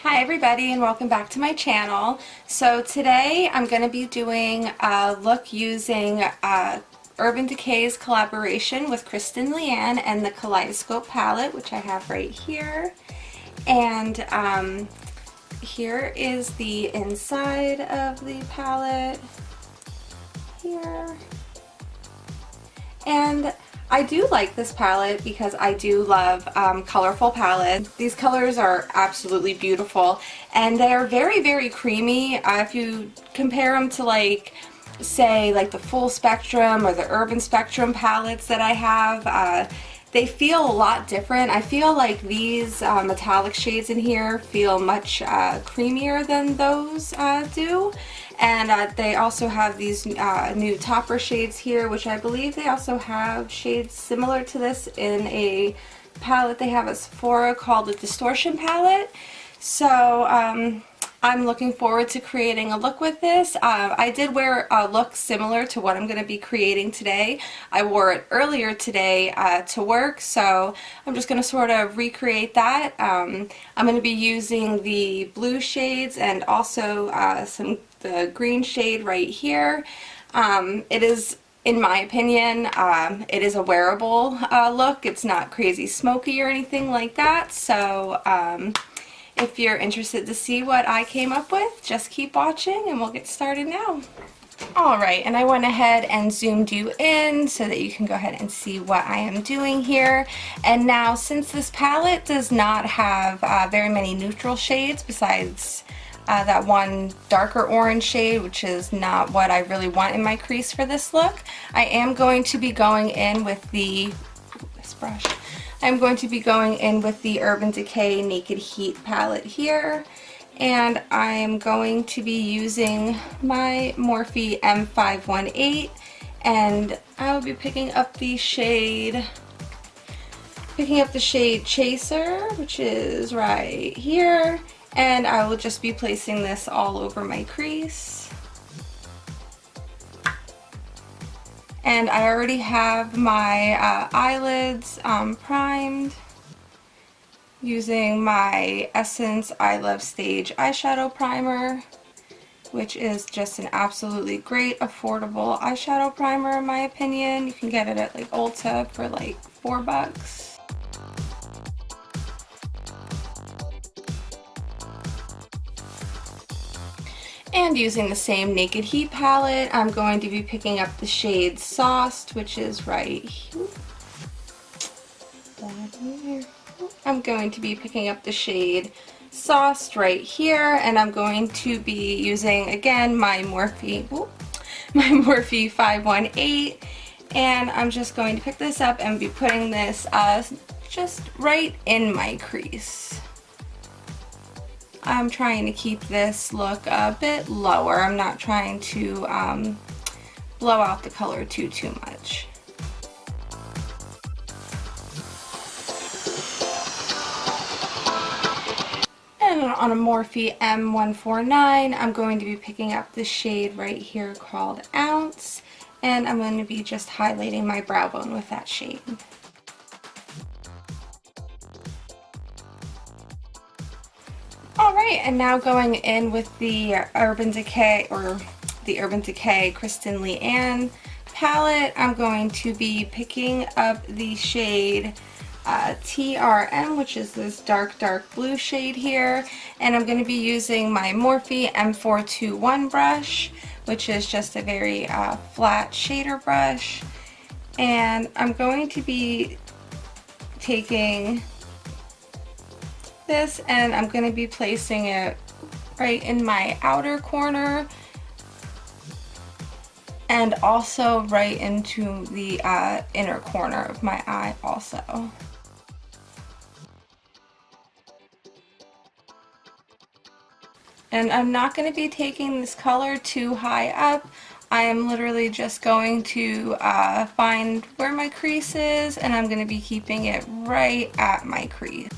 Hi everybody and welcome back to my channel. So today I'm going to be doing a look using Urban Decay's collaboration with Kristen Leann and the Kaleidoscope palette, which I have right here. And here is the inside of the palette here. And I do like this palette because I do love colorful palettes. These colors are absolutely beautiful and they are very, very creamy. If you compare them to say the Full Spectrum or the Urban Spectrum palettes that I have, they feel a lot different. I feel like these metallic shades in here feel much creamier than those do. And they also have these new topper shades here, which I believe they also have shades similar to this in a palette they have at Sephora called the Distortion palette. So I'm looking forward to creating a look with this. I did wear a look similar to what I'm going to be creating today. I wore it earlier today to work, so I'm just going to sort of recreate that. I'm going to be using the blue shades and also the green shade right here. It is, in my opinion, it is a wearable look. It's not crazy smoky or anything like that, so if you're interested to see what I came up with, just keep watching and we'll get started now. Alright, and I went ahead and zoomed you in so that you can go ahead and see what I am doing here. And now, since this palette does not have very many neutral shades besides that one darker orange shade, which is not what I really want in my crease for this look, I am going to be going in with this brush. I'm going to be going in with the Urban Decay Naked Heat palette here, and I'm going to be using my Morphe M518, and I will be picking up the shade Chaser, which is right here, and I will just be placing this all over my crease. And I already have my eyelids primed using my Essence I Love Stage eyeshadow primer, which is just an absolutely great affordable eyeshadow primer in my opinion. You can get it at Ulta for $4. And using the same Naked Heat palette, I'm going to be picking up the shade Sauced, which is right here. I'm going to be picking up the shade Sauced right here, and I'm going to be using, again, my Morphe 518, and I'm just going to pick this up and be putting this just right in my crease. I'm trying to keep this look a bit lower. I'm not trying to blow out the color too much. And on a Morphe M149, I'm going to be picking up the shade right here called Ounce, and I'm going to be just highlighting my brow bone with that shade. Alright, and now going in with the Urban Decay Kristen Leann palette, I'm going to be picking up the shade TRM, which is this dark blue shade here, and I'm going to be using my Morphe M421 brush, which is just a very flat shader brush, and I'm going to be taking this and I'm going to be placing it right in my outer corner and also right into the inner corner of my eye also. And I'm not going to be taking this color too high up. I am literally just going to find where my crease is, and I'm going to be keeping it right at my crease.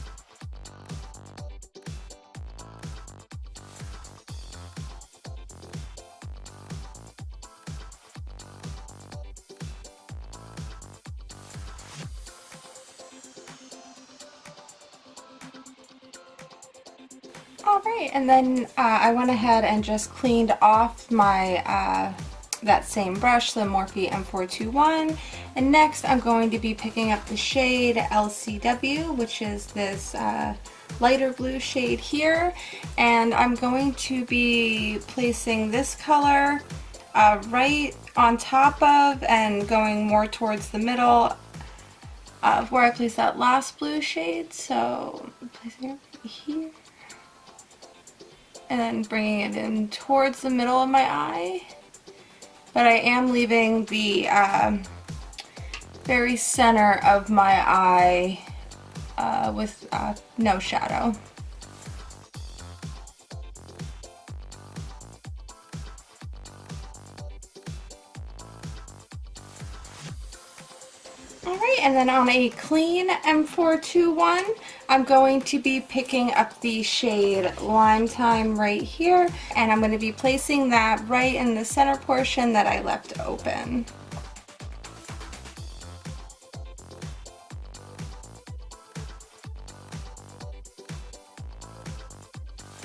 Alright, and then I went ahead and just cleaned off my that same brush, the Morphe M421, and next I'm going to be picking up the shade LCW, which is this lighter blue shade here, and I'm going to be placing this color right on top of and going more towards the middle of where I placed that last blue shade. So I'm placing it right here and then bringing it in towards the middle of my eye, but I am leaving the very center of my eye with no shadow. Alright, and then on a clean M421, I'm going to be picking up the shade Lime Time right here, and I'm going to be placing that right in the center portion that I left open.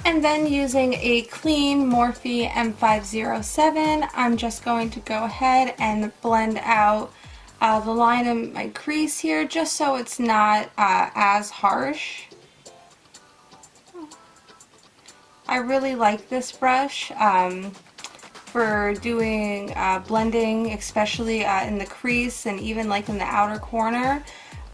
And then using a clean Morphe M507, I'm just going to go ahead and blend out the line of my crease here, just so it's not as harsh. I really like this brush for doing blending, especially in the crease and even like in the outer corner.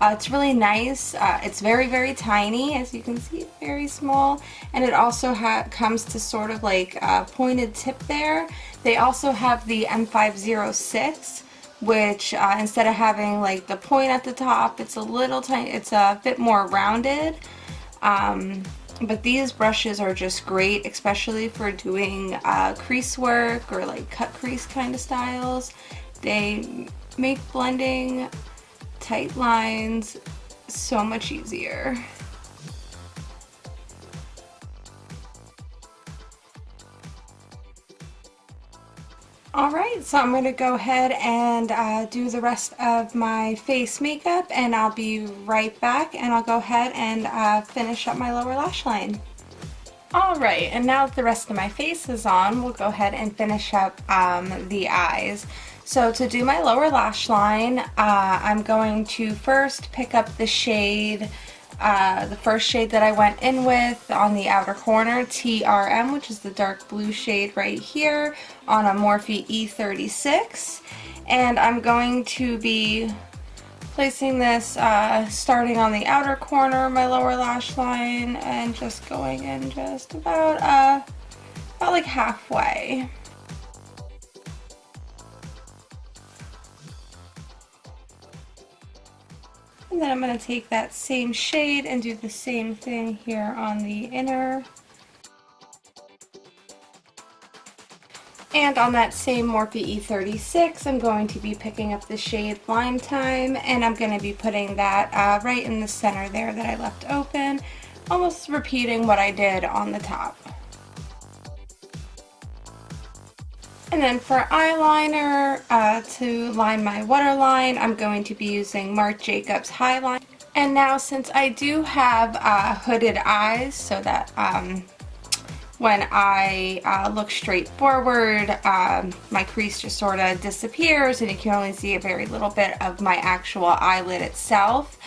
It's really nice. It's very, very tiny, as you can see, very small, and it also comes to sort of like a pointed tip there. They also have the M506, which instead of having like the point at the top, it's a little tiny, it's a bit more rounded. But these brushes are just great, especially for doing crease work or like cut crease kind of styles. They make blending tight lines so much easier. Alright, so I'm going to go ahead and do the rest of my face makeup, and I'll be right back, and I'll go ahead and finish up my lower lash line. Alright, and now that the rest of my face is on, we'll go ahead and finish up the eyes. So to do my lower lash line, I'm going to first pick up the shade, the first shade that I went in with on the outer corner, TRM, which is the dark blue shade right here on a Morphe E36. And I'm going to be placing this starting on the outer corner of my lower lash line and just going in just about like halfway. And then I'm going to take that same shade and do the same thing here on the inner. And on that same Morphe E36, I'm going to be picking up the shade Lime Time, and I'm going to be putting that right in the center there that I left open, almost repeating what I did on the top. And then for eyeliner, to line my waterline, I'm going to be using Marc Jacobs Highliner. And now, since I do have hooded eyes, so that when I look straight forward, my crease just sort of disappears and you can only see a very little bit of my actual eyelid itself.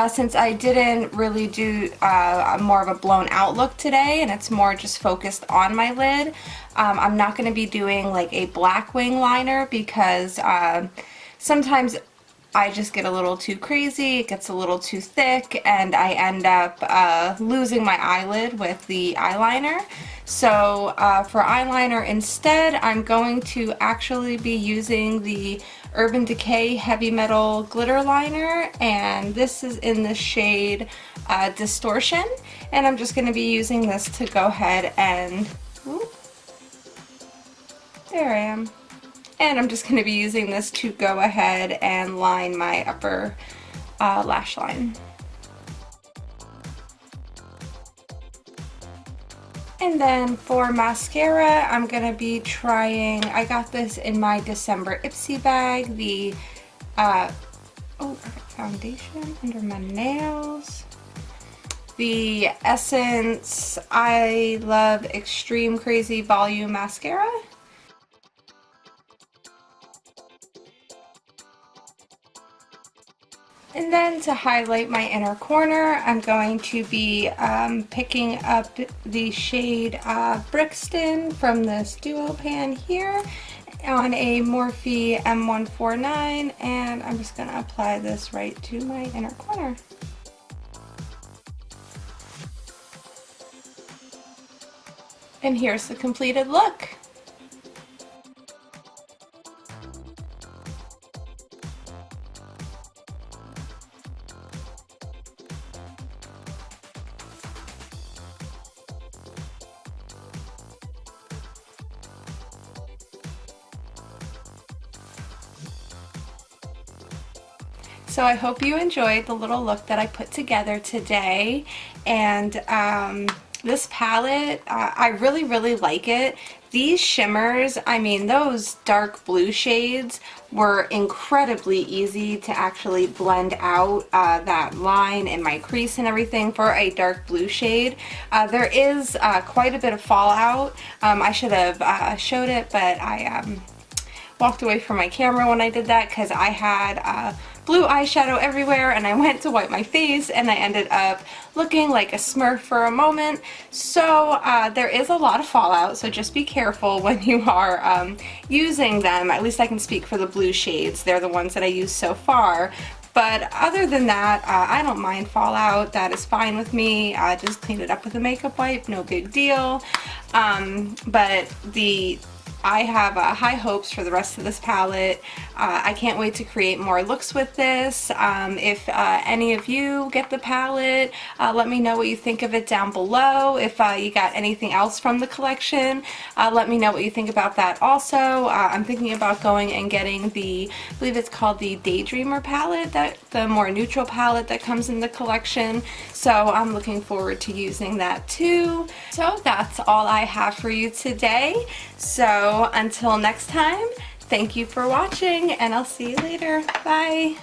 Since I didn't really do more of a blown out look today, and it's more just focused on my lid, I'm not going to be doing like a black wing liner because sometimes I just get a little too crazy, it gets a little too thick, and I end up losing my eyelid with the eyeliner. So for eyeliner instead, I'm going to actually be using the Urban Decay Heavy Metal Glitter Liner, and this is in the shade Distortion, and I'm just going to be using this to go ahead and, whoop, there I am. And I'm just going to be using this to go ahead and line my upper lash line. And then for mascara, I'm going to be trying, I got this in my December Ipsy bag, the foundation under my nails. the Essence I Love Extreme Crazy Volume Mascara. And then to highlight my inner corner, I'm going to be picking up the shade Brixton from this Duo pan here on a Morphe M149, and I'm just going to apply this right to my inner corner. And here's the completed look. So I hope you enjoyed the little look that I put together today, and this palette, I really like it. These shimmers, I mean, those dark blue shades were incredibly easy to actually blend out that line in my crease and everything for a dark blue shade. There is quite a bit of fallout. I should have showed it, but I walked away from my camera when I did that because I had blue eyeshadow everywhere, and I went to wipe my face and I ended up looking like a Smurf for a moment. So there is a lot of fallout, so just be careful when you are using them. At least I can speak for the blue shades. They're the ones that I use so far. But other than that, I don't mind fallout. That is fine with me. Just clean it up with a makeup wipe, no big deal. But I have high hopes for the rest of this palette. I can't wait to create more looks with this. If any of you get the palette, let me know what you think of it down below. If you got anything else from the collection, let me know what you think about that also. I'm thinking about going and getting the, I believe it's called the Daydreamer palette, the more neutral palette that comes in the collection. So I'm looking forward to using that too. So that's all I have for you today. So until next time, thank you for watching, and I'll see you later. Bye!